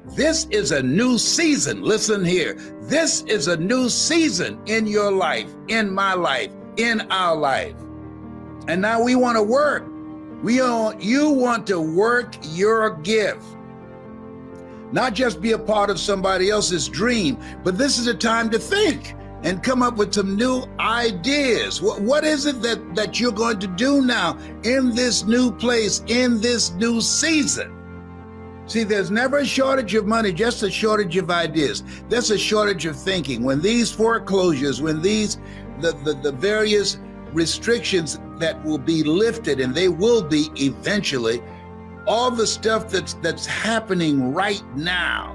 This is a new season. Listen here. This is a new season in your life, in my life, in our life. And now we want to work. You want to work your gift. Not just be a part of somebody else's dream, but this is a time to think and come up with some new ideas. What is it that you're going to do now in this new place, in this new season? See, there's never a shortage of money, just a shortage of ideas. There's a shortage of thinking. When these foreclosures, when the various restrictions that will be lifted, and they will be eventually, all the stuff that's happening right now,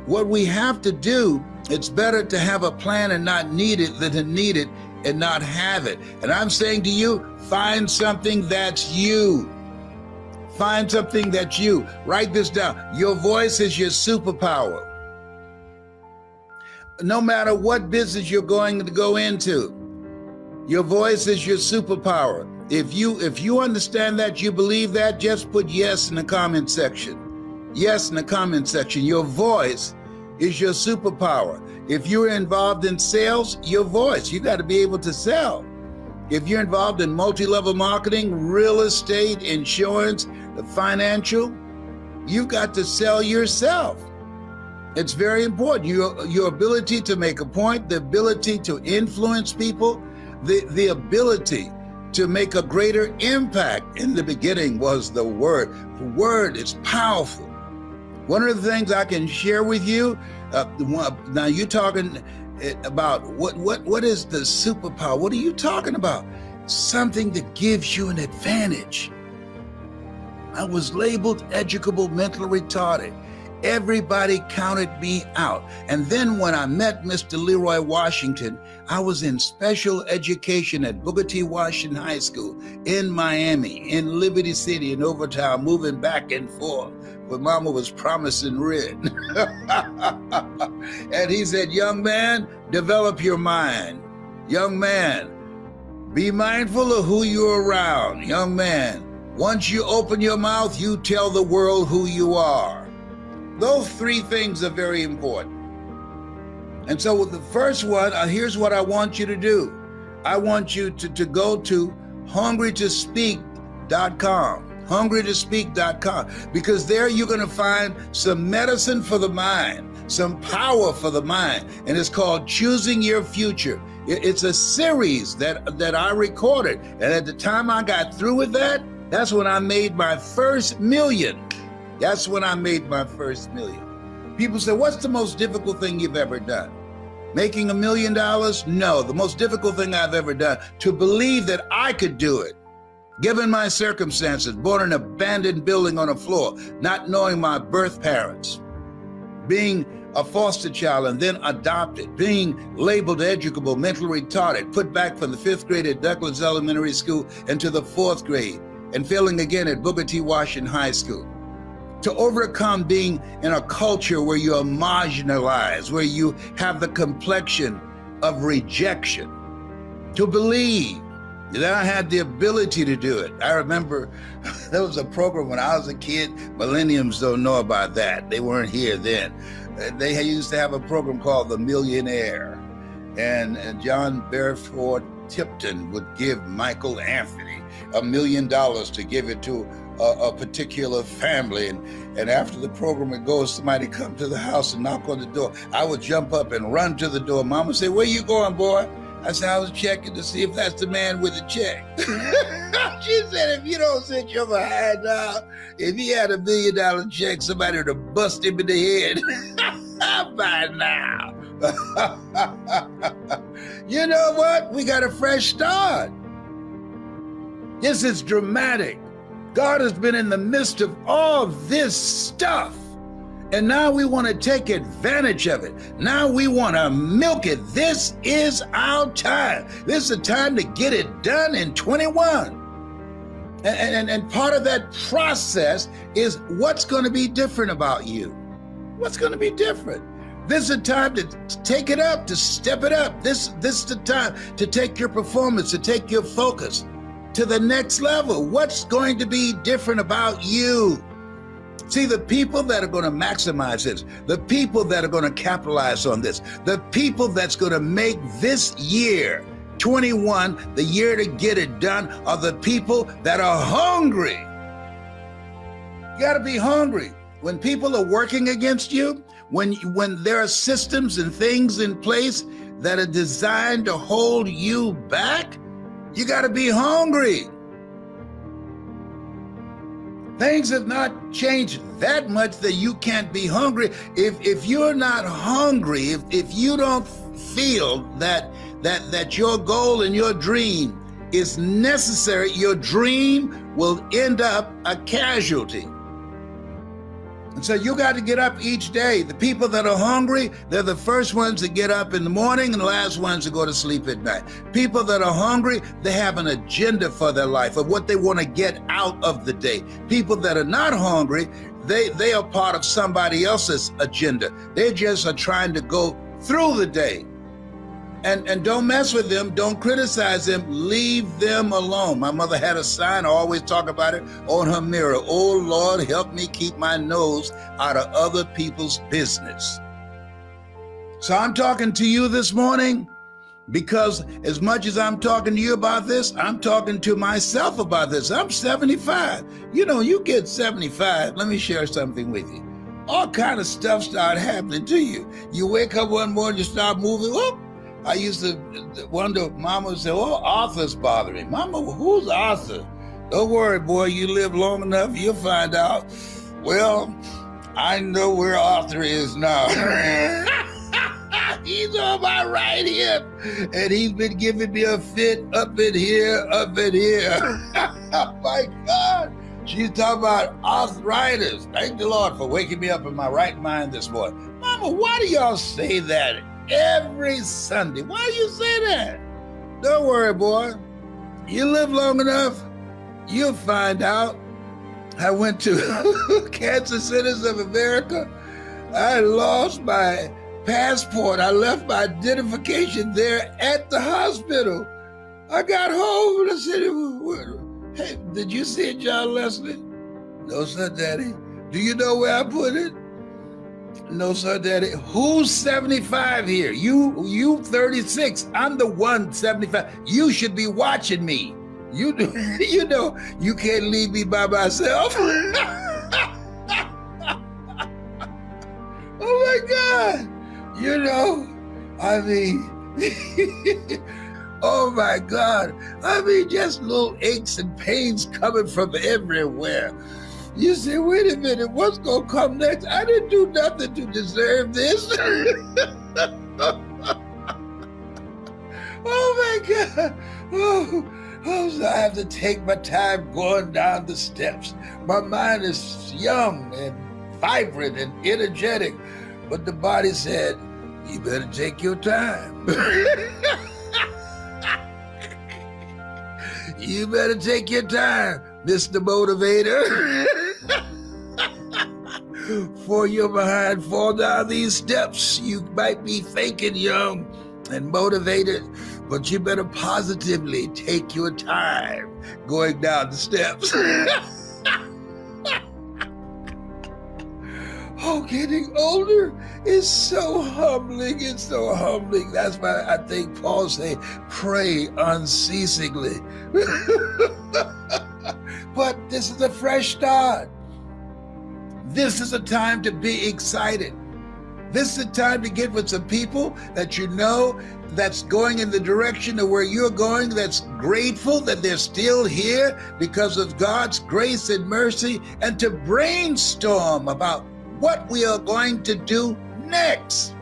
what we have to do, it's better to have a plan and not need it than to need it and not have it. And I'm saying to you, find something that's you. Find something that's you. Write this down. Your voice is your superpower. No matter what business you're going to go into, your voice is your superpower. If you understand that, you believe that, just put yes in the comment section. Yes in the comment section. Your voice is your superpower. If you're involved in sales, your voice, you got to be able to sell. If you're involved in multi-level marketing, real estate, insurance, the financial, you've got to sell yourself. It's very important. Your ability to make a point, the ability to influence people, the ability to make a greater impact. In the beginning was the Word. The Word is powerful. One of the things I can share with you, now you're talking about what is the superpower? What are you talking about? Something that gives you an advantage. I was labeled educable, mentally retarded. Everybody counted me out. And then when I met Mr. Leroy Washington, I was in special education at Booker T. Washington High School in Miami, in Liberty City, in Overtown, moving back and forth. But Mama was promising red. And he said, young man, develop your mind. Young man, be mindful of who you're around. Young man, once you open your mouth, you tell the world who you are. Those three things are very important. And so with the first one, here's what I want you to do. I want you to go to hungrytospeak.com. hungrytospeak.com, because there you're going to find some medicine for the mind, some power for the mind, and it's called Choosing Your Future. It's a series that I recorded, and at the time I got through with that, that's when I made my first million. That's when I made my first million. People say, what's the most difficult thing you've ever done? Making $1 million? No, the most difficult thing I've ever done, to believe that I could do it. Given my circumstances, born in an abandoned building on a floor, not knowing my birth parents, being a foster child and then adopted, being labeled educable, mentally retarded, put back from the 5th grade at Douglas Elementary School into the 4th grade, and failing again at Booker T. Washington High School. To overcome being in a culture where you are marginalized, where you have the complexion of rejection. To believe that I had the ability to do it. I remember there was a program when I was a kid. Millenniums don't know about that. They weren't here then. They used to have a program called The Millionaire. And John Beresford Tipton would give Michael Anthony $1 million to give it to a particular family. And after the program would go, somebody come to the house and knock on the door. I would jump up and run to the door. Mama would say, where you going, boy? I said, I was checking to see if that's the man with the check. She said, if you don't sit your behind down, if he had $1 million check, somebody would have busted him in the head by now. You know what? We got a fresh start. This is dramatic. God has been in the midst of all this stuff. And now we want to take advantage of it. Now we want to milk it. This is our time. This is the time to get it done in 21. And part of that process is what's going to be different about you. What's going to be different? This is the time to take it up, to step it up. This is the time to take your performance, to take your focus to the next level. What's going to be different about you? See, the people that are going to maximize this, the people that are going to capitalize on this, the people that's going to make this year, 21, the year to get it done, are the people that are hungry. You got to be hungry. When people are working against you, when there are systems and things in place that are designed to hold you back, you got to be hungry. Things have not changed that much that you can't be hungry. If you're not hungry, if you don't feel that your goal and your dream is necessary, your dream will end up a casualty. And so you got to get up each day. The people that are hungry, they're the first ones to get up in the morning and the last ones to go to sleep at night. People that are hungry, they have an agenda for their life of what they want to get out of the day. People that are not hungry, they are part of somebody else's agenda. They just are trying to go through the day. And don't mess with them. Don't criticize them. Leave them alone. My mother had a sign, I always talk about it, on her mirror. Oh, Lord, help me keep my nose out of other people's business. So I'm talking to you this morning because as much as I'm talking to you about this, I'm talking to myself about this. I'm 75. You know, you get 75, let me share something with you. All kind of stuff start happening to you. You wake up one morning, you start moving, whoop. I used to wonder, Mama would say, oh, Arthur's bothering me. Mama, who's Arthur? Don't worry, boy, you live long enough, you'll find out. Well, I know where Arthur is now. He's on my right hip, and he's been giving me a fit up in here, up in here. My God, she's talking about arthritis. Thank the Lord for waking me up in my right mind this morning. Mama, why do y'all say that every Sunday? Why do you say that? Don't worry, boy. You live long enough, you'll find out. I went to Cancer Centers of America. I lost my passport. I left my identification there at the hospital. I got home and I said, hey, did you see it, John Leslie? No, sir, Daddy. Do you know where I put it? No, sir, Daddy. Who's 75 here? You 36. I'm the one 75. You should be watching me. You know, you can't leave me by myself. Oh my God. You know, I mean, oh my God. I mean, just little aches and pains coming from everywhere. You say, wait a minute, what's gonna come next? I didn't do nothing to deserve this. Oh my God. Oh, so I have to take my time going down the steps. My mind is young and vibrant and energetic, but the body said, you better take your time. You better take your time, Mr. Motivator. For you're behind, fall down these steps. You might be thinking young and motivated, but you better positively take your time going down the steps. Oh, getting older is so humbling. It's so humbling. That's why I think Paul say, pray unceasingly. But this is a fresh start. This is a time to be excited. This is a time to get with some people that you know that's going in the direction of where you're going, that's grateful that they're still here because of God's grace and mercy, and to brainstorm about what we are going to do next.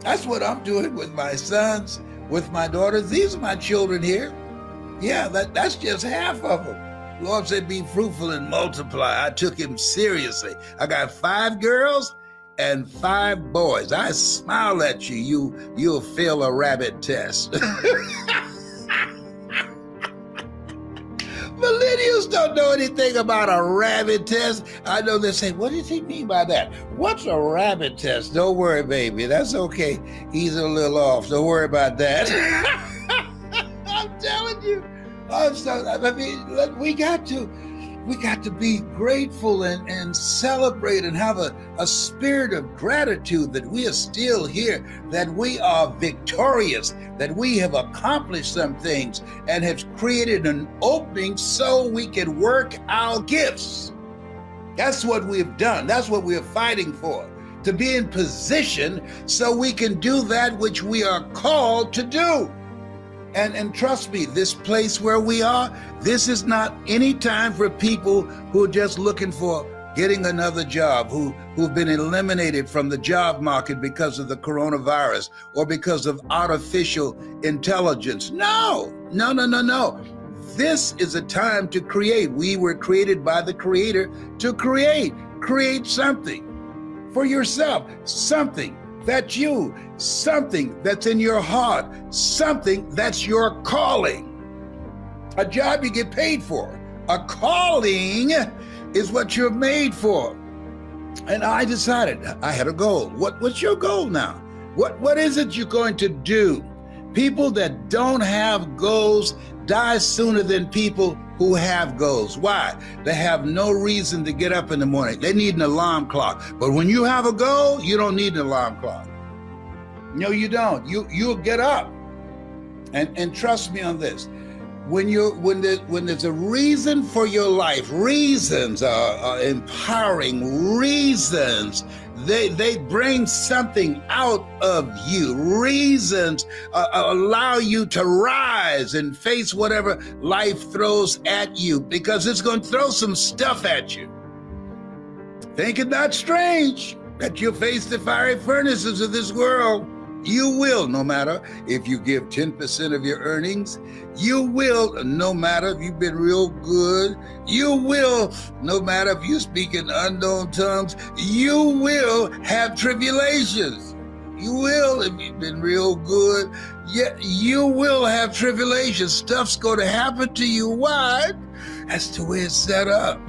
That's what I'm doing with my sons, with my daughters. These are my children here. Yeah, that's just half of them. Lord said, be fruitful and multiply. I took him seriously. I got 5 girls and 5 boys. I smile at you, you'll fail a rabbit test. Millennials don't know anything about a rabbit test. I know they say, what does he mean by that? What's a rabbit test? Don't worry, baby. That's okay. He's a little off. Don't worry about that. I'm telling you. We got to. We got to be grateful and celebrate and have a spirit of gratitude that we are still here, that we are victorious, that we have accomplished some things and have created an opening so we can work our gifts. That's what we've done. That's what we're fighting for, to be in position so we can do that which we are called to do. And trust me, this place where we are, this is not any time for people who are just looking for getting another job, who've been eliminated from the job market because of the coronavirus or because of artificial intelligence. No. This is a time to create. We were created by the Creator to create. Create something for yourself, something that's you, something that's in your heart, something that's your calling. A job you get paid for. A calling is what you're made for. And I decided, I had a goal. What's your goal now? What is it you're going to do? People that don't have goals die sooner than people who have goals. Why? They have no reason to get up in the morning. They need an alarm clock. But when you have a goal, you don't need an alarm clock. No, you don't. You'll get up. And trust me on this. When there's a reason for your life, reasons are empowering reasons. They bring something out of you. Reasons allow you to rise and face whatever life throws at you, because it's going to throw some stuff at you. Think it not strange that you'll face the fiery furnaces of this world. You will, no matter if you give 10% of your earnings. You will, no matter if you've been real good. You will, no matter if you speak in unknown tongues. You will have tribulations. You will, if you've been real good. Yeah, you will have tribulations. Stuff's going to happen to you. Why? That's the way it's set up.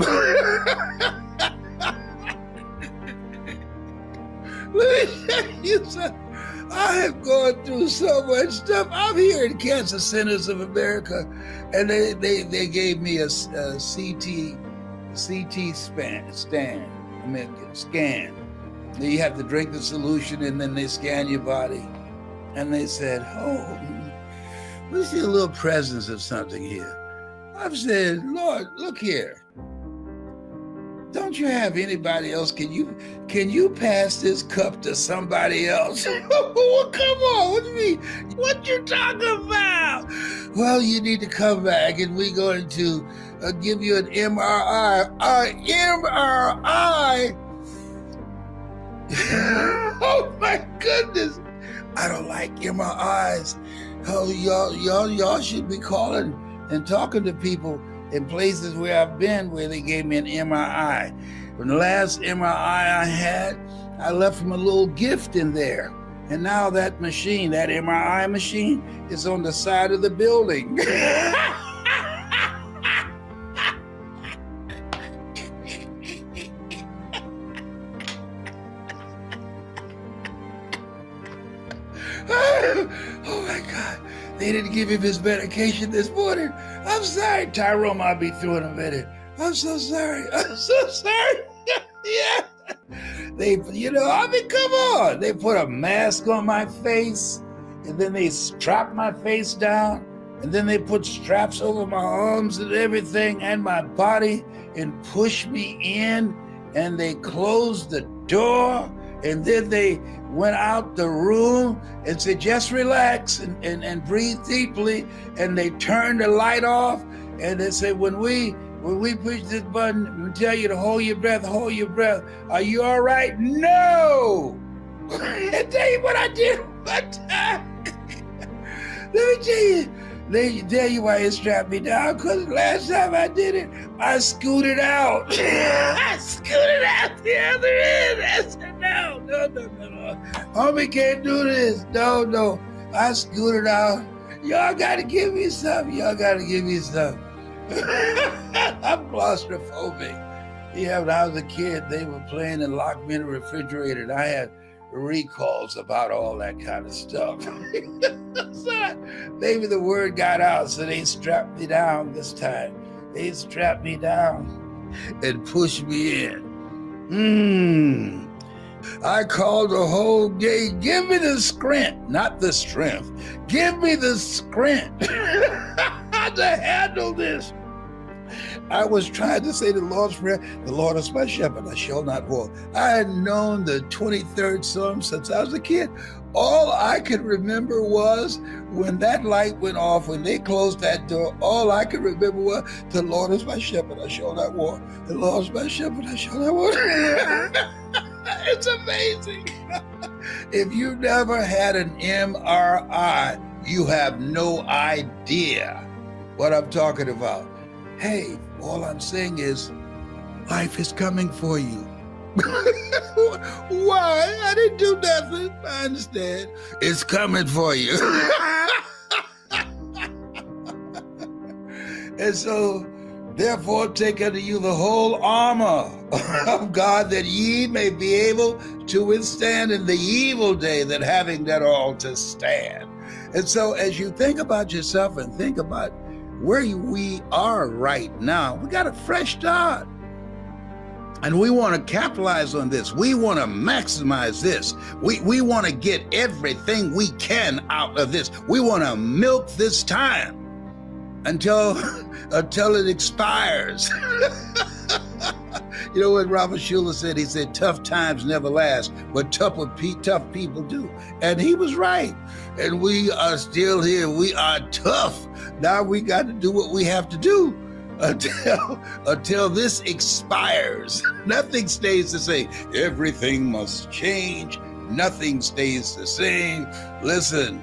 Let me tell you something. I have gone through so much stuff. I'm here in Cancer Centers of America, and they gave me a CT scan. You have to drink the solution, and then they scan your body. And they said, oh, we see a little presence of something here. I've said, Lord, look here. Don't you have anybody else? Can you pass this cup to somebody else? Come on, what do you mean? What you talking about? Well, you need to come back, and we're going to give you an MRI. MRI? Oh my goodness! I don't like MRIs. Oh, y'all should be calling and talking to people in places where I've been, where they gave me an MRI. From the last MRI I had, I left them a little gift in there. And now that machine, that MRI machine, is on the side of the building. Oh my God. They didn't give him his medication this morning. I'm sorry, Tyrone, I'll be through in a minute. I'm so sorry. Yeah. Come on. They put a mask on my face, and then they strap my face down, and then they put straps over my arms and everything and my body and push me in, and they closed the door, and then they went out the room and said, just relax and breathe deeply. And they turned the light off, and they said, when we push this button, we tell you to hold your breath. Are you all right? No! I tell you what I did one time. Let me tell you. They tell you why it strapped me down, because last time I did it, I scooted out. I scooted out the other end. I said, no. Homie can't do this. No. I scooted out. Y'all got to give me some. I'm claustrophobic. Yeah, when I was a kid, they were playing and locked me in the refrigerator, and I had recalls about all that kind of stuff. So maybe the word got out, so they strapped me down this time. They strapped me down. and push me in. I called the whole gang, give me the strength, not the strength. Give me the strength to handle this. I was trying to say the Lord's Prayer, the Lord is my shepherd, I shall not want. I had known the 23rd Psalm since I was a kid. All I could remember was when that light went off, when they closed that door, all I could remember was, the Lord is my shepherd, I shall not want. The Lord is my shepherd, I shall not want. It's amazing. If you never had an MRI, you have no idea what I'm talking about. Hey, all I'm saying is, life is coming for you. Why? I didn't do nothing. I understand. It's coming for you. And so, therefore, take unto you the whole armor of God, that ye may be able to withstand in the evil day, that having done all to stand. And so, as you think about yourself and think about where we are right now, we got a fresh start. And we want to capitalize on this. We want to maximize this. We want to get everything we can out of this. We want to milk this time until it expires. You know what Robert Schuller said? He said, tough times never last, but tough people do. And he was right. And we are still here. We are tough. Now we got to do what we have to do until this expires. Nothing stays the same. Everything must change. Nothing stays the same. Listen,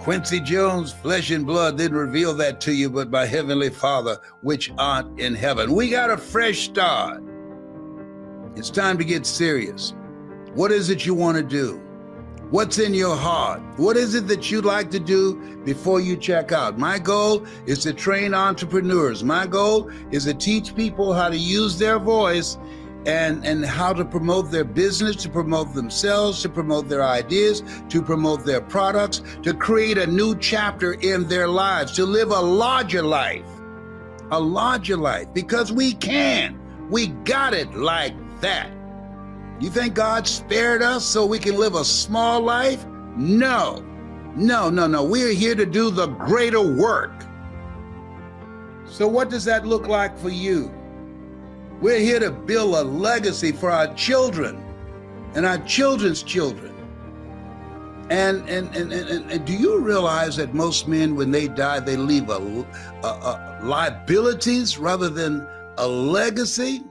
Quincy Jones, flesh and blood didn't reveal that to you, but my heavenly Father, which art in heaven. We got a fresh start. It's time to get serious. What is it you want to do? What's in your heart? What is it that you'd like to do before you check out? My goal is to train entrepreneurs. My goal is to teach people how to use their voice and how to promote their business, to promote themselves, to promote their ideas, to promote their products, to create a new chapter in their lives, to live a larger life, because we can. We got it like that. You think God spared us so we can live a small life? No. We're here to do the greater work. So what does that look like for you? We're here to build a legacy for our children and our children's children. And do you realize that most men, when they die, they leave liabilities rather than a legacy?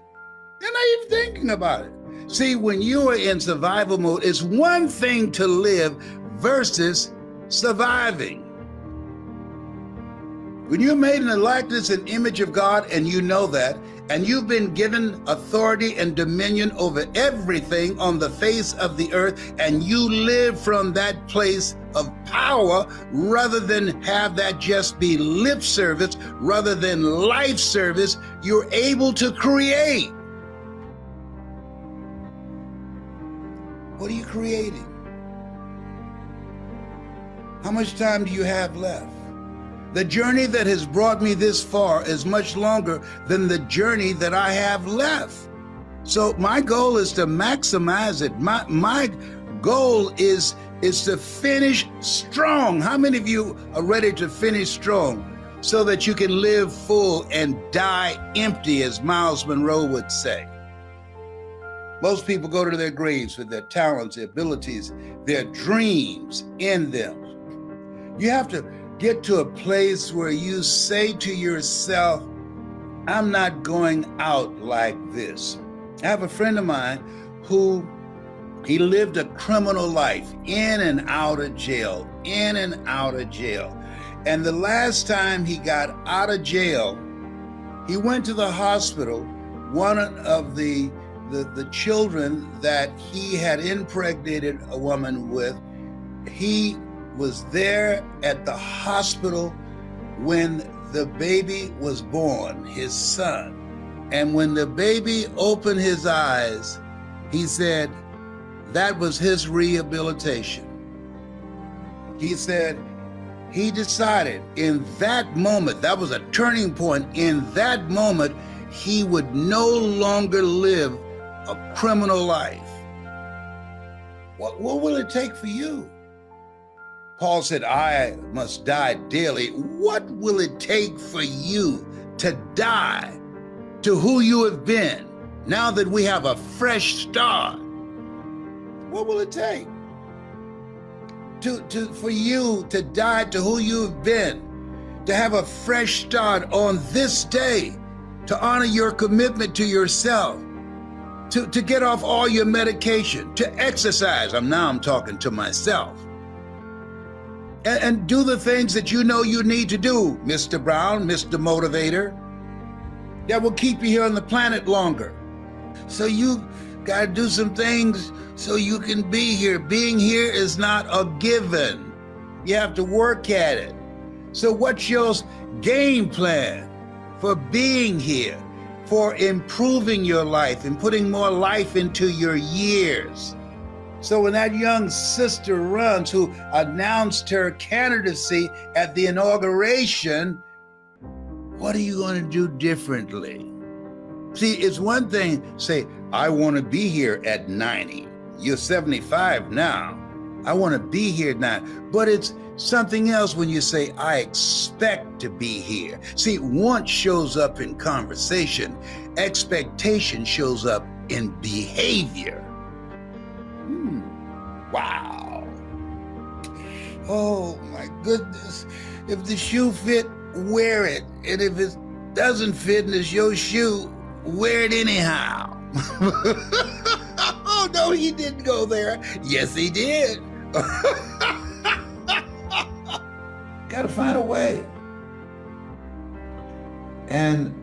They're not even thinking about it. See, when you are in survival mode, it's one thing to live versus surviving. When you're made in the likeness and image of God, and you know that, and you've been given authority and dominion over everything on the face of the earth, and you live from that place of power rather than have that just be lip service, rather than life service, you're able to create. What are you creating? How much time do you have left? The journey that has brought me this far is much longer than the journey that I have left. So my goal is to maximize it. My goal is to finish strong. How many of you are ready to finish strong so that you can live full and die empty, as Miles Monroe would say? Most people go to their graves with their talents, their abilities, their dreams in them. You have to get to a place where you say to yourself, I'm not going out like this. I have a friend of mine who he lived a criminal life, in and out of jail, in and out of jail. And the last time he got out of jail, he went to the hospital. One of the children that he had impregnated a woman with, he was there at the hospital when the baby was born, his son. And when the baby opened his eyes, he said that was his rehabilitation. He said he decided in that moment, that was a turning point. In that moment, he would no longer live a criminal life. What will it take for you? Paul said, I must die daily. What will it take for you to die to who you have been now that we have a fresh start? What will it take for you to die to who you've been, to have a fresh start on this day, to honor your commitment to yourself, to get off all your medication, to exercise? I'm talking to myself. And do the things that you know you need to do, Mr. Brown, Mr. Motivator, that will keep you here on the planet longer. So you got to do some things so you can be here. Being here is not a given. You have to work at it. So what's your game plan for being here, for improving your life and putting more life into your years? So when that young sister runs who announced her candidacy at the inauguration, what are you going to do differently? See, it's one thing to say, I want to be here at 90. You're 75 now. I want to be here now. But it's something else when you say, I expect to be here. See, want shows up in conversation. Expectation shows up in behavior. Wow. Oh my goodness. If the shoe fit, wear it. And if it doesn't fit and it's your shoe, wear it anyhow. Oh no, he didn't go there. Yes, he did. Gotta find a way. And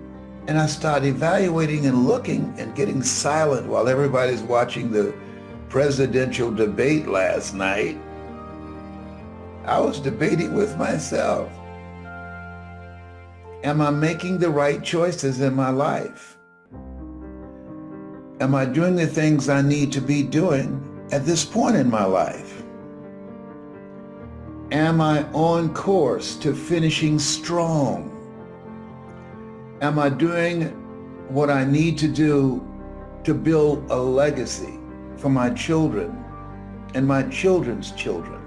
I started evaluating and looking and getting silent while everybody's watching the presidential debate last night. I was debating with myself. Am I making the right choices in my life? Am I doing the things I need to be doing at this point in my life? Am I on course to finishing strong? Am I doing what I need to do to build a legacy for my children and my children's children?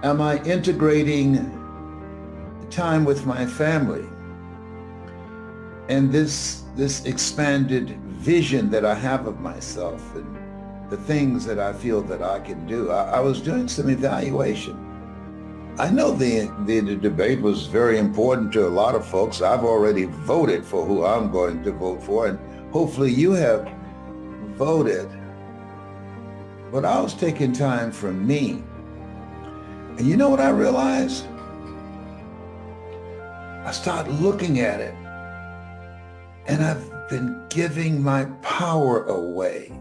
Am I integrating time with my family and this expanded vision that I have of myself and the things that I feel that I can do? I was doing some evaluation. I know the debate was very important to a lot of folks. I've already voted for who I'm going to vote for, and hopefully you have voted. But I was taking time for me. And you know what I realized? I started looking at it, and I've been giving my power away.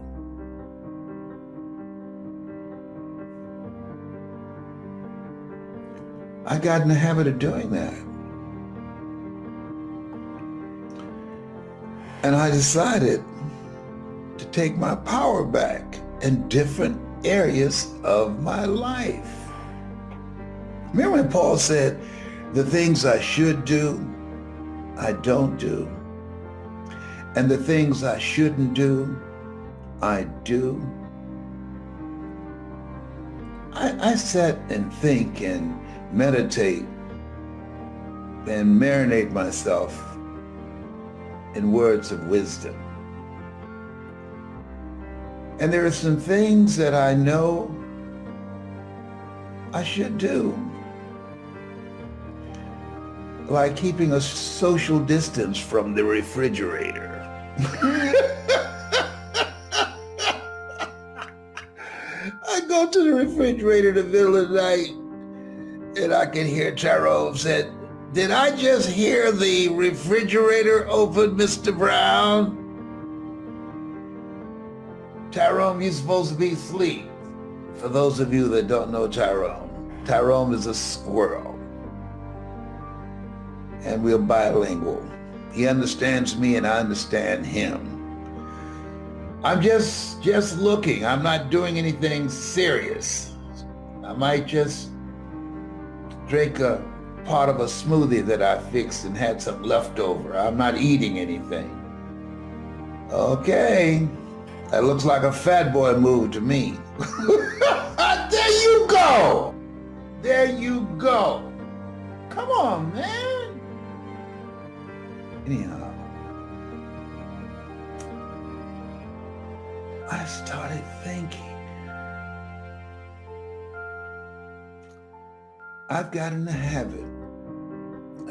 I got in the habit of doing that. And I decided to take my power back in different areas of my life. Remember when Paul said, the things I should do, I don't do. And the things I shouldn't do, I do. I sit and think and meditate and marinate myself in words of wisdom. And there are some things that I know I should do, like keeping a social distance from the refrigerator. I go to the refrigerator in the middle of the night and I can hear Tyrone said, "Did I just hear the refrigerator open, Mr. Brown?" Tyrone, you're supposed to be asleep. For those of you that don't know Tyrone is a squirrel. And we're bilingual. He understands me and I understand him. I'm just looking. I'm not doing anything serious. I might just drink a part of a smoothie that I fixed and had some left over. I'm not eating anything. Okay, that looks like a fat boy move to me. There you go. There you go. Come on, man. Anyhow, I started thinking, I've got in the habit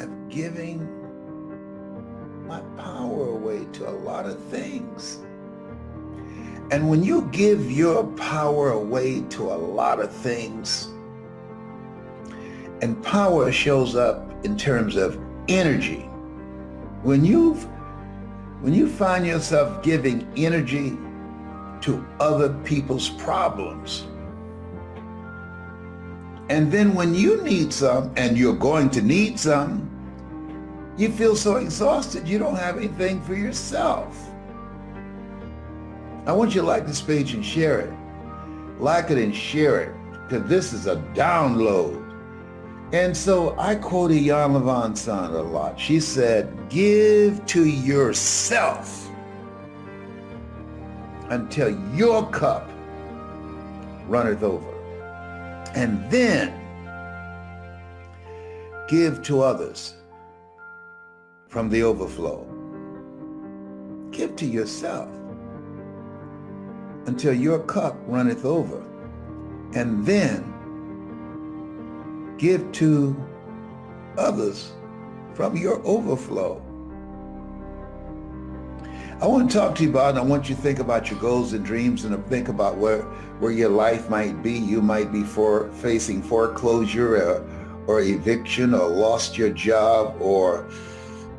of giving my power away to a lot of things. And when you give your power away to a lot of things, and power shows up in terms of energy, when you find yourself giving energy to other people's problems, and then when you need some, and you're going to need some, you feel so exhausted you don't have anything for yourself. I want you to like this page and share it. Like it and share it, because this is a download. And so I quote Jan Levon Son a lot. She said, give to yourself until your cup runneth over. And then give to others from the overflow. Give to yourself until your cup runneth over. And then give to others from your overflow. I want to talk to you about, and I want you to think about your goals and dreams and think about where your life might be. You might be facing foreclosure or eviction, or lost your job, or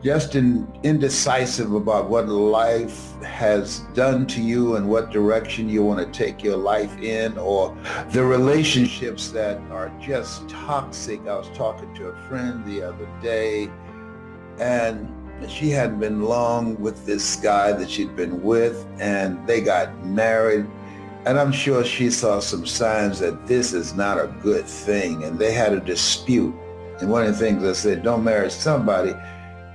just indecisive about what life has done to you and what direction you want to take your life in, or the relationships that are just toxic. I was talking to a friend the other day, and she hadn't been long with this guy that she'd been with, and they got married. And I'm sure she saw some signs that this is not a good thing, and they had a dispute. And one of the things I said, don't marry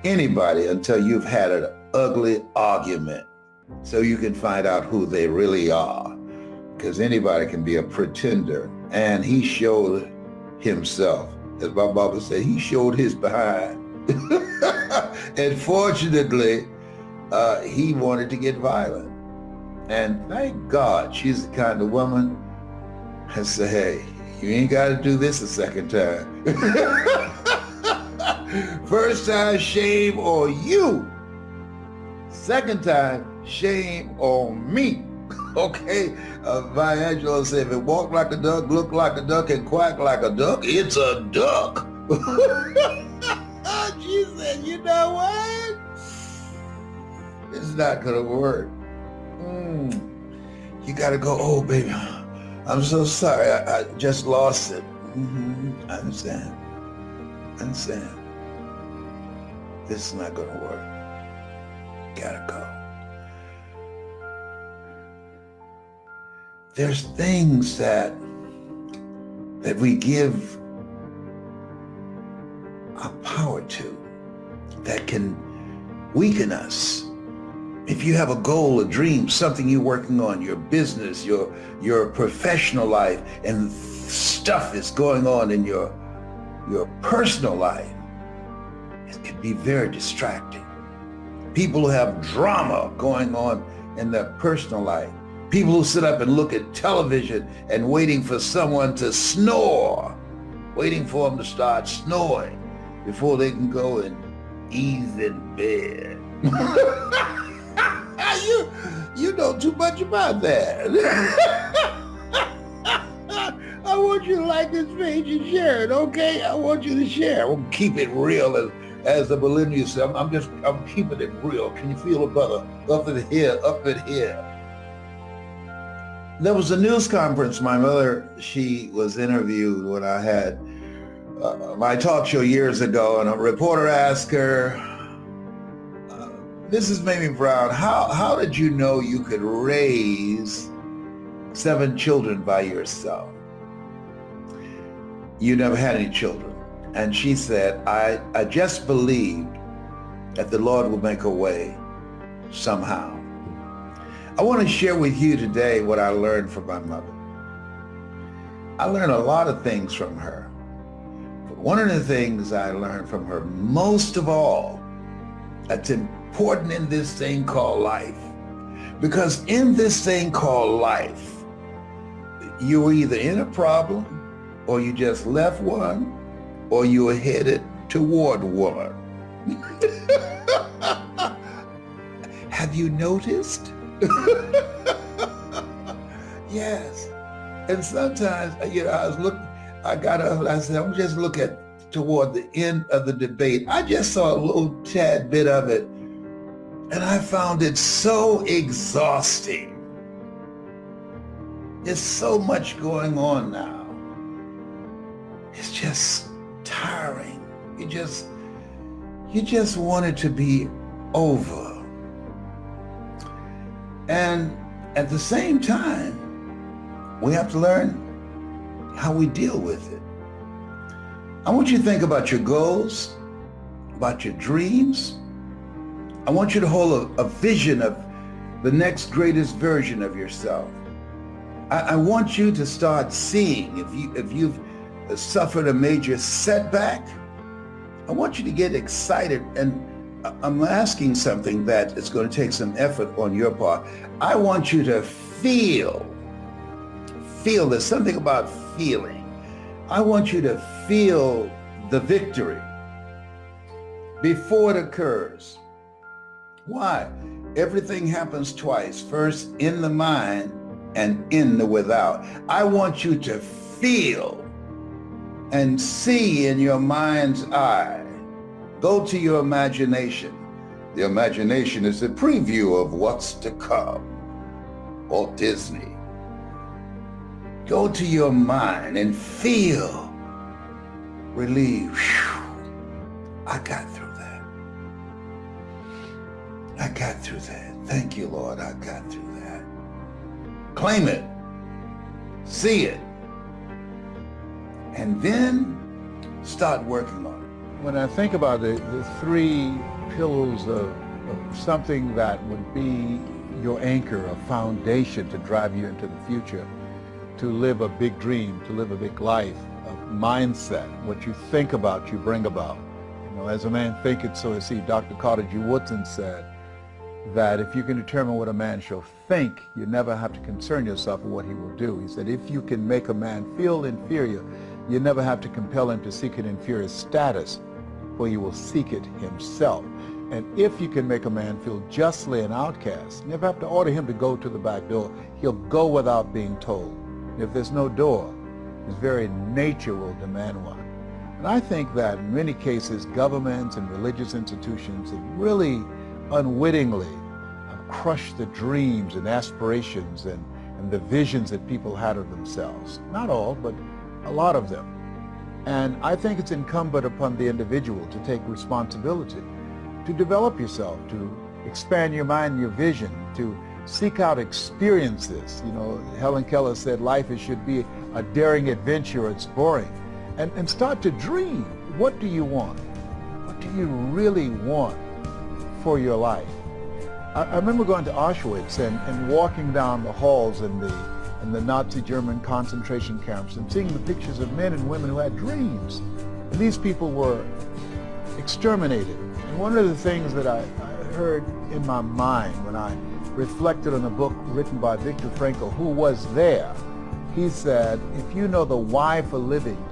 anybody until you've had an ugly argument, so you can find out who they really are, because anybody can be a pretender. And he showed himself, as my mama said, he showed his behind. And fortunately, he wanted to get violent. And thank God she's the kind of woman that said, hey, you ain't got to do this a second time. First time, shame on you. Second time, shame on me. Okay? Maya Angelou said, if it walk like a duck, look like a duck, and quack like a duck, it's a duck. She said, you know what? It's not going to work. You got to go, oh, baby, I'm so sorry. I just lost it. I understand. This is not going to work. Gotta go. There's things that we give our power to that can weaken us. If you have a goal, a dream, something you're working on, your business, your professional life, and stuff is going on in your personal life, it can be very distracting. People who have drama going on in their personal life, people who sit up and look at television and waiting for someone to snore, waiting for them to start snoring before they can go and ease in bed. You know too much about that. I want you to like this page and share it, okay? I want you to share. We'll keep it real, as the millennials say. I'm keeping it real. Can you feel it, brother? Up in here, up in here. There was a news conference. My mother, she was interviewed when I had my talk show years ago, and a reporter asked her, Mrs. Mamie Brown, how did you know you could raise 7 children by yourself? You never had any children. And she said, I just believed that the Lord will make a way somehow. I want to share with you today what I learned from my mother. I learned a lot of things from her. But one of the things I learned from her most of all, that's important in this thing called life. Because in this thing called life, you're either in a problem, or you just left one, or you're headed toward one. Have you noticed? Yes. And sometimes, I got up, I said, I'm just looking toward the end of the debate. I just saw a little tad bit of it, and I found it so exhausting. There's so much going on now. It's just tiring. You just want it to be over. And at the same time, we have to learn how we deal with it. I want you to think about your goals, about your dreams. I want you to hold a vision of the next greatest version of yourself. I want you to start seeing, if you've suffered a major setback, I want you to get excited. And I'm asking something that is going to take some effort on your part. I want you to feel. There's something about feeling. I want you to feel the victory before it occurs. Why? Everything happens twice. First in the mind and in the without. I want you to feel and see in your mind's eye. Go to your imagination. The imagination is a preview of what's to come. Walt Disney. Go to your mind and feel relief. I got through that. I got through that. Thank you, Lord. I got through that. Claim it. See it. And then start working on it. When I think about the three pillars of something that would be your anchor, a foundation to drive you into the future, to live a big dream, to live a big life, a mindset, what you think about, you bring about. You know, as a man thinketh, so is he. Dr. Carter G. Woodson said that if you can determine what a man shall think, you never have to concern yourself with what he will do. He said, if you can make a man feel inferior, you never have to compel him to seek an inferior status, for he will seek it himself. And if you can make a man feel justly an outcast, you never have to order him to go to the back door. He'll go without being told. If there's no door, his very nature will demand one. And I think that in many cases, governments and religious institutions have really unwittingly have crushed the dreams and aspirations and the visions that people had of themselves. Not all, but a lot of them. And I think it's incumbent upon the individual to take responsibility, to develop yourself, to expand your mind and your vision, to seek out experiences. You know, Helen Keller said life should be a daring adventure. It's boring. And start to dream. What do you want? What do you really want for your life? I remember going to Auschwitz and walking down the halls in the Nazi German concentration camps and seeing the pictures of men and women who had dreams. And these people were exterminated. And one of the things that I heard in my mind when I reflected on a book written by Viktor Frankl, who was there, he said, if you know the why for living,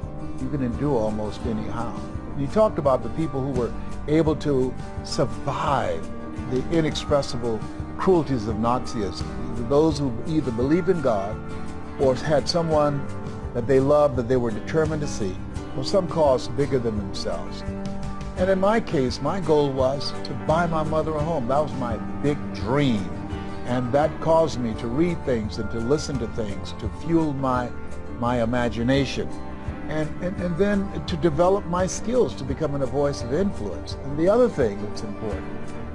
you can endure almost any how. And he talked about the people who were able to survive the inexpressible cruelties of Nazism. Those who either believed in God or had someone that they loved that they were determined to see, or some cause bigger than themselves. And in my case, my goal was to buy my mother a home. That was my big dream. And that caused me to read things and to listen to things, to fuel my imagination. And then to develop my skills to becoming a voice of influence. And the other thing that's important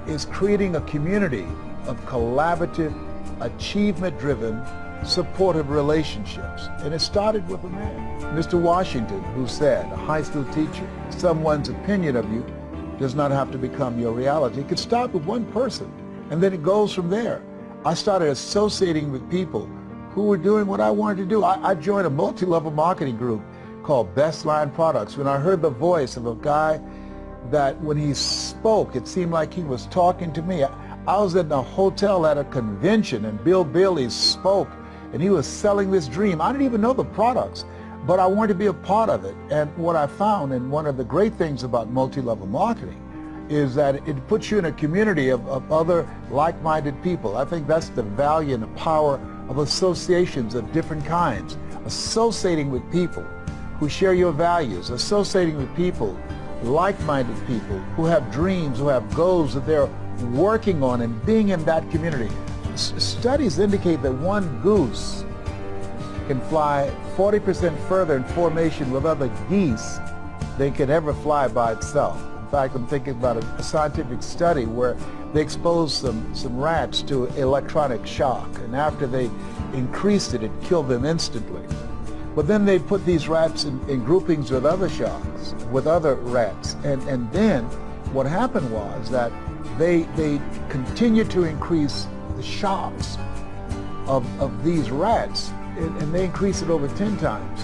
is creating a community of collaborative, achievement-driven supportive relationships. And it started with a man, Mr. Washington, who said, a high school teacher, someone's opinion of you does not have to become your reality. It could start with one person, and then it goes from there. I started associating with people who were doing what I wanted to do. I joined a multi-level marketing group called Best Line Products. When I heard the voice of a guy that when he spoke, it seemed like he was talking to me. I was in a hotel at a convention, and Bill Bailey spoke, and he was selling this dream. I didn't even know the products, but I wanted to be a part of it. And what I found, and one of the great things about multi-level marketing, is that it puts you in a community of other like-minded people. I think that's the value and the power of associations of different kinds. Associating with people who share your values, associating with people, like-minded people who have dreams, who have goals that they're working on, and being in that community. Studies indicate that one goose can fly 40% further in formation with other geese than can ever fly by itself. In fact, I'm thinking about a scientific study where they exposed some rats to electronic shock, and after they increased it, it killed them instantly. But then they put these rats in groupings with other sharks, with other rats, and then what happened was that they continued to increase the shocks of these rats, and they increased it over 10 times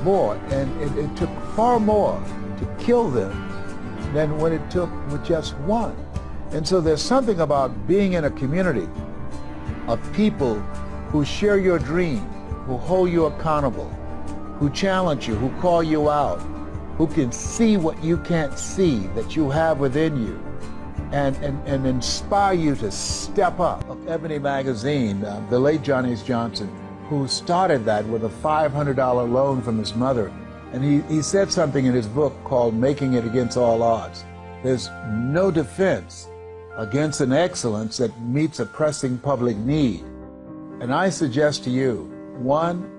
more, and it took far more to kill them than what it took with just one. And so there's something about being in a community of people who share your dream, who hold you accountable, who challenge you, who call you out, who can see what you can't see that you have within you, and inspire you to step up. Of Ebony magazine, the late John H. Johnson, who started that with a $500 loan from his mother. And he said something in his book called Making It Against All Odds. There's no defense against an excellence that meets a pressing public need. And I suggest to you, one,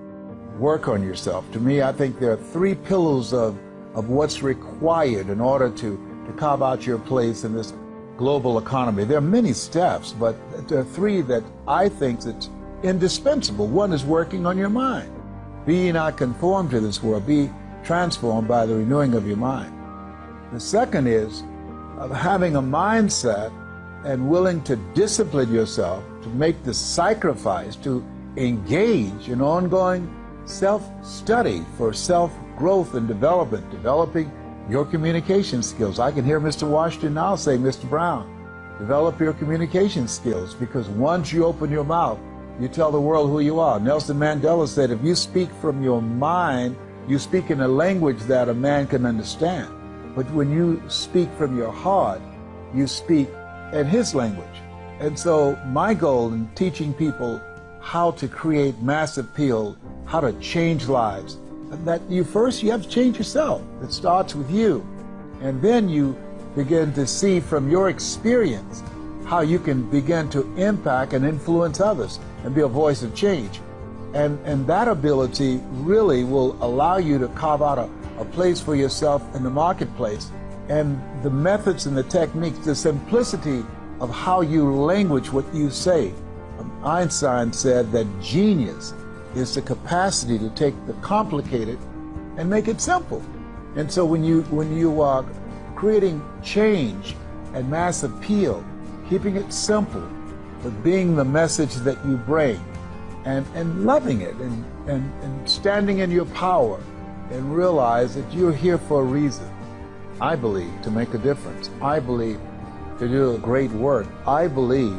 work on yourself. To me, I think there are three pillars of what's required in order to carve out your place in this global economy. There are many steps, but there are three that I think that's indispensable. One is working on your mind. Be ye not conformed to this world, be transformed by the renewing of your mind. The second is having a mindset and willing to discipline yourself, to make the sacrifice, to engage in ongoing self-study for self-growth and development, developing your communication skills. I can hear Mr. Washington now say, Mr. Brown, develop your communication skills, because once you open your mouth, you tell the world who you are. Nelson Mandela said, if you speak from your mind, you speak in a language that a man can understand. But when you speak from your heart, you speak in his language. And so my goal in teaching people how to create mass appeal, how to change lives, that you have to change yourself. It starts with you. And then you begin to see from your experience how you can begin to impact and influence others and be a voice of change. And that ability really will allow you to carve out a place for yourself in the marketplace. And the methods and the techniques, the simplicity of how you language what you say. Einstein said that genius is the capacity to take the complicated and make it simple. And so when you are creating change and mass appeal, keeping it simple, but being the message that you bring, and loving it, and standing in your power, and realize that you're here for a reason. I believe to make a difference. I believe to do a great work. I believe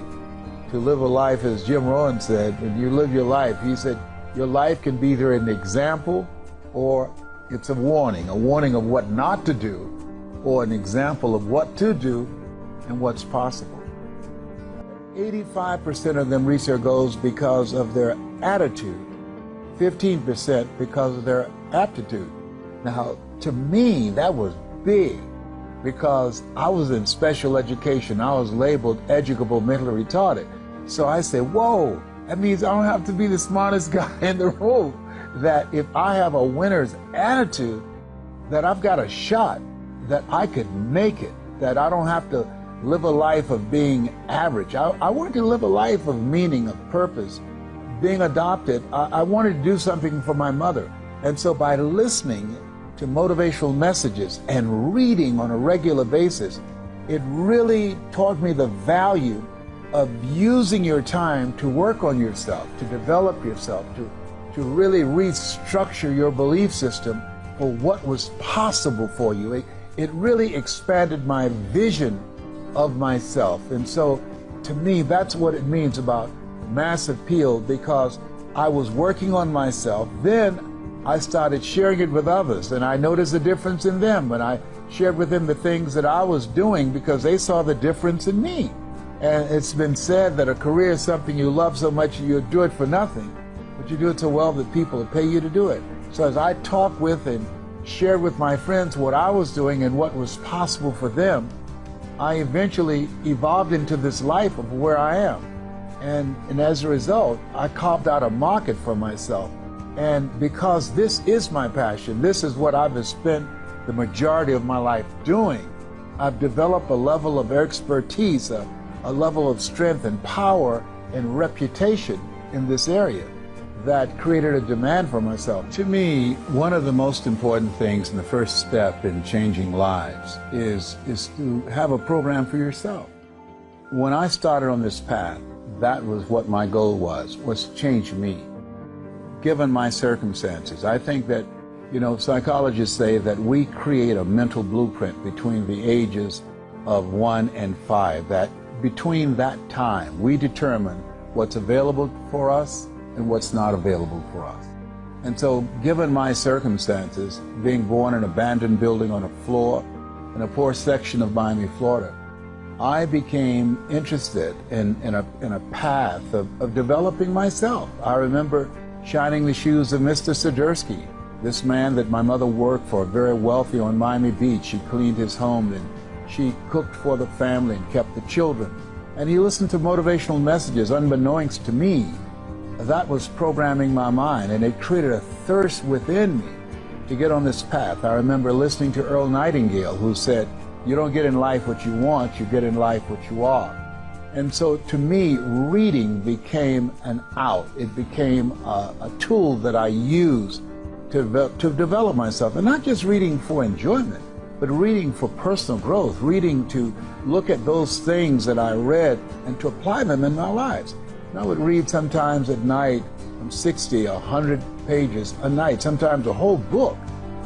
to live a life, as Jim Rohn said, when you live your life, he said, your life can be either an example or it's a warning of what not to do, or an example of what to do and what's possible. 85% of them reach their goals because of their attitude, 15% because of their aptitude. Now, to me, that was big, because I was in special education. I was labeled educable mentally retarded. So I said, whoa, that means I don't have to be the smartest guy in the room. That if I have a winner's attitude, that I've got a shot, that I could make it, that I don't have to live a life of being average. I want to live a life of meaning, of purpose, being adopted, I wanted to do something for my mother. And so by listening to motivational messages and reading on a regular basis, it really taught me the value of using your time to work on yourself, to develop yourself, to really restructure your belief system for what was possible for you. It really expanded my vision of myself. And so to me, that's what it means about mass appeal, because I was working on myself. Then I started sharing it with others, and I noticed a difference in them when I shared with them the things that I was doing, because they saw the difference in me. And it's been said that a career is something you love so much you do it for nothing, but you do it so well that people will pay you to do it. So as I talked with and shared with my friends what I was doing and what was possible for them, I eventually evolved into this life of where I am. And as a result, I carved out a market for myself. And because this is my passion, this is what I've spent the majority of my life doing, I've developed a level of expertise, a level of strength and power and reputation in this area that created a demand for myself. To me, one of the most important things and the first step in changing lives is to have a program for yourself. When I started on this path, that was what my goal was to change me. Given my circumstances, I think that, psychologists say that we create a mental blueprint between the ages of 1 and 5, that between that time, we determine what's available for us and what's not available for us. And so, given my circumstances, being born in an abandoned building on a floor in a poor section of Miami, Florida, I became interested in a path of developing myself. I remember shining the shoes of Mr. Sidursky, this man that my mother worked for, very wealthy on Miami Beach. She cleaned his home and she cooked for the family and kept the children. And he listened to motivational messages. Unbeknownst to me, that was programming my mind, and it created a thirst within me to get on this path. I remember listening to Earl Nightingale, who said, "You don't get in life what you want, you get in life what you are." And so to me, reading became an out. It became a tool that I used to develop myself. And not just reading for enjoyment, but reading for personal growth, reading to look at those things that I read and to apply them in my lives. And I would read sometimes at night from 60, 100 pages a night, sometimes a whole book.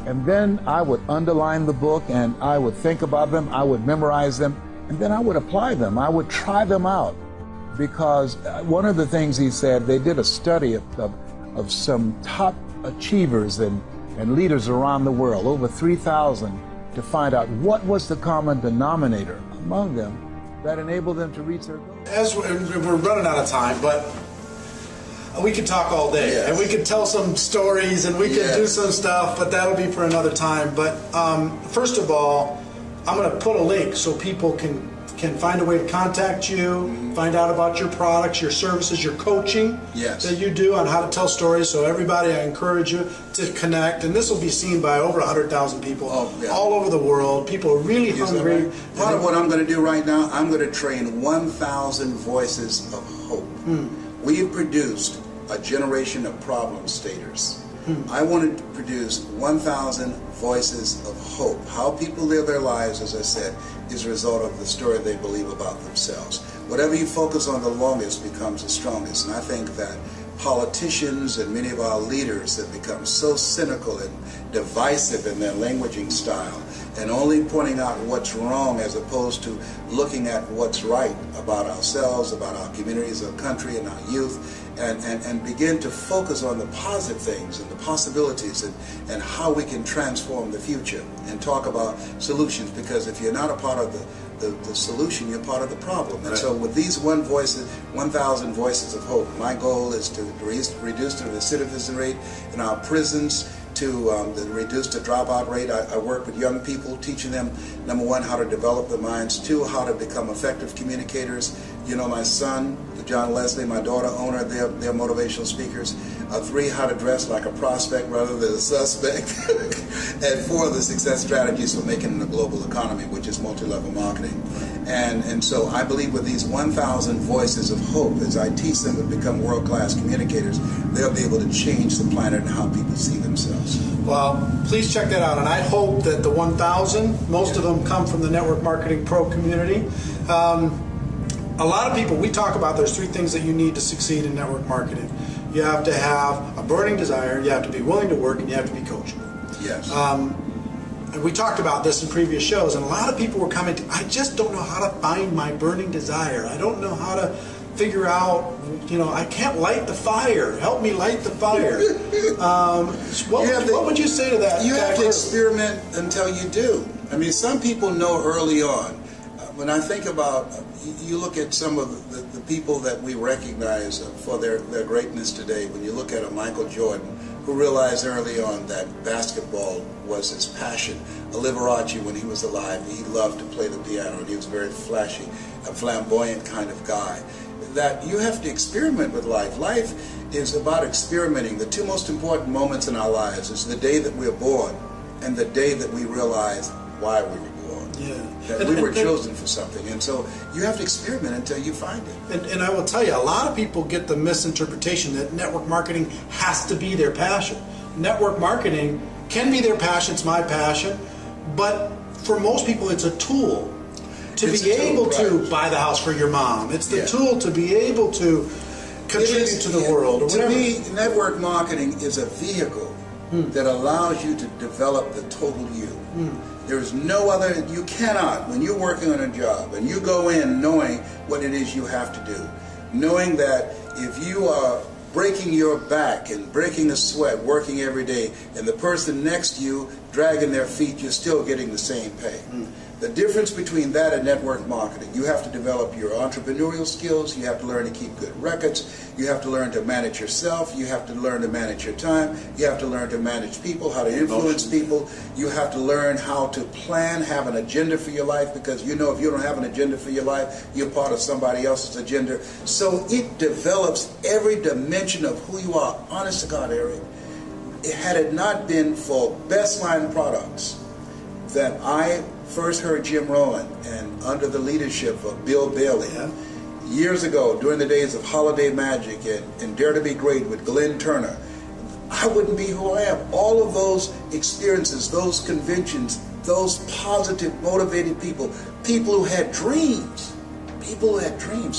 And then I would underline the book and I would think about them, I would memorize them, and then I would apply them. I would try them out, because one of the things he said, they did a study of some top achievers and leaders around the world, over 3,000, to find out what was the common denominator among them that enabled them to reach their goals. As we're running out of time, but we could talk all day, yes, and we could tell some stories, and we could yes, do some stuff, but that'll be for another time. But first of all, I'm going to put a link so people can find a way to contact you, find out about your products, your services, your coaching that you do on how to tell stories. So everybody, I encourage you to connect, and this will be seen by over 100,000 people all over the world. People are really hungry. Part of what I'm going to do right now, I'm going to train 1,000 voices of hope. We've produced a generation of problem staters. I wanted to produce 1,000 voices of hope. How people live their lives, as I said, is a result of the story they believe about themselves. Whatever you focus on the longest becomes the strongest. And I think that politicians and many of our leaders have become so cynical and divisive in their languaging style, and only pointing out what's wrong as opposed to looking at what's right about ourselves, about our communities, our country, and our youth, and begin to focus on the positive things and the possibilities and how we can transform the future and talk about solutions, because if you're not a part of the solution, you're part of the problem. And so with these 1,000 voices of hope, my goal is to reduce the recidivism rate in our prisons, to reduce the dropout rate. I work with young people, teaching them, number one, how to develop their minds, two, how to become effective communicators. You know, my son, John Leslie, my daughter, owner, they're motivational speakers. Three, how to dress like a prospect rather than a suspect. at 4 of the success strategies for making a global economy, which is multi-level marketing. And so I believe with these 1,000 voices of hope, as I teach them to become world-class communicators, they'll be able to change the planet and how people see themselves. Well, please check that out. And I hope that the 1,000, most of them come from the Network Marketing Pro community. A lot of people, we talk about there's 3 things that you need to succeed in network marketing. You have to have a burning desire, you have to be willing to work, and you have to be coachable. Yes. And we talked about this in previous shows, and a lot of people were coming to, I just don't know how to find my burning desire. I don't know how to figure out, I can't light the fire. Help me light the fire. What would you say to that? You have to experiment until you do. I mean, some people know early on. When I think about, you look at some of the people that we recognize for their greatness today, when you look at a Michael Jordan, who realized early on that basketball was his passion. A Liberace, when he was alive, he loved to play the piano, and he was very flashy, a flamboyant kind of guy. That you have to experiment with life. Life is about experimenting. The 2 most important moments in our lives is the day that we're born and the day that we realize why we were born. Yeah. That we were chosen for something, and so you have to experiment until you find it. And I will tell you, a lot of people get the misinterpretation that network marketing has to be their passion. Network marketing can be their passion, it's my passion, but for most people it's a tool to be able to buy the house for your mom. It's the tool to be able to contribute to the world. Or to me, network marketing is a vehicle that allows you to develop the total you. There's no other, you cannot, when you're working on a job and you go in knowing what it is you have to do, knowing that if you are breaking your back and breaking a sweat working every day and the person next to you dragging their feet, you're still getting the same pay. The difference between that and network marketing, you have to develop your entrepreneurial skills, you have to learn to keep good records, you have to learn to manage yourself, you have to learn to manage your time, you have to learn to manage people, how to influence people, you have to learn how to plan, have an agenda for your life, because if you don't have an agenda for your life, you're part of somebody else's agenda. So it develops every dimension of who you are. Honest to God, Eric, had it not been for Best Line Products, that I first heard Jim Rohn, and under the leadership of Bill Bailey, years ago, during the days of Holiday Magic and Dare to Be Great with Glenn Turner, I wouldn't be who I am. All of those experiences, those conventions, those positive, motivated people who had dreams,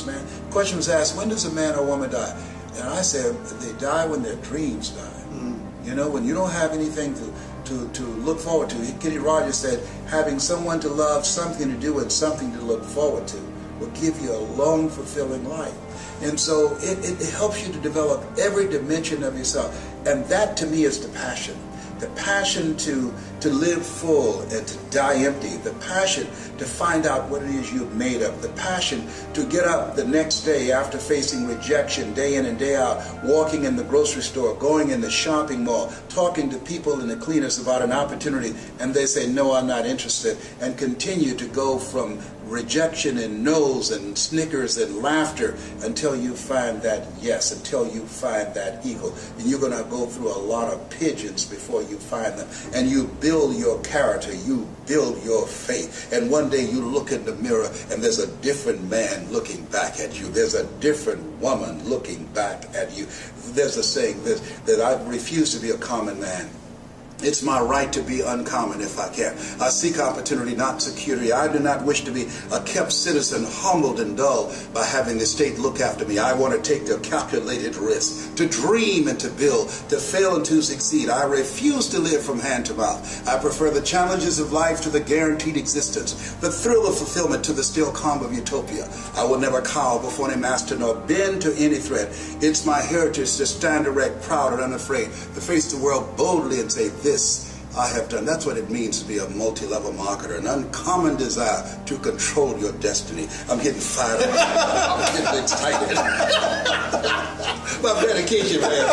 man. The question was asked, when does a man or woman die? And I said, they die when their dreams die. When you don't have anything to look forward to. Kenny Rogers said, having someone to love, something to do, and something to look forward to will give you a long, fulfilling life. And so it helps you to develop every dimension of yourself. And that, to me, is the passion. The passion to live full and to die empty. The passion to find out what it is you've made of. The passion to get up the next day after facing rejection day in and day out, walking in the grocery store, going in the shopping mall, talking to people in the cleaners about an opportunity, and they say, no, I'm not interested, and continue to go from rejection and no's and snickers and laughter until you find that yes, until you find that eagle. And you're going to go through a lot of pigeons before you find them. And you build your character, you build your faith. And one day you look in the mirror and there's a different man looking back at you. There's a different woman looking back at you. There's a saying that I refuse to be a common man. It's my right to be uncommon if I can. I seek opportunity, not security. I do not wish to be a kept citizen, humbled and dull by having the state look after me. I want to take the calculated risk, to dream and to build, to fail and to succeed. I refuse to live from hand to mouth. I prefer the challenges of life to the guaranteed existence, the thrill of fulfillment to the still calm of utopia. I will never cower before any master nor bend to any threat. It's my heritage to stand erect, proud and unafraid, to face the world boldly and say, this I have done. That's what it means to be a multi-level marketer, an uncommon desire to control your destiny. I'm getting fired up. I'm getting excited. My medication, man.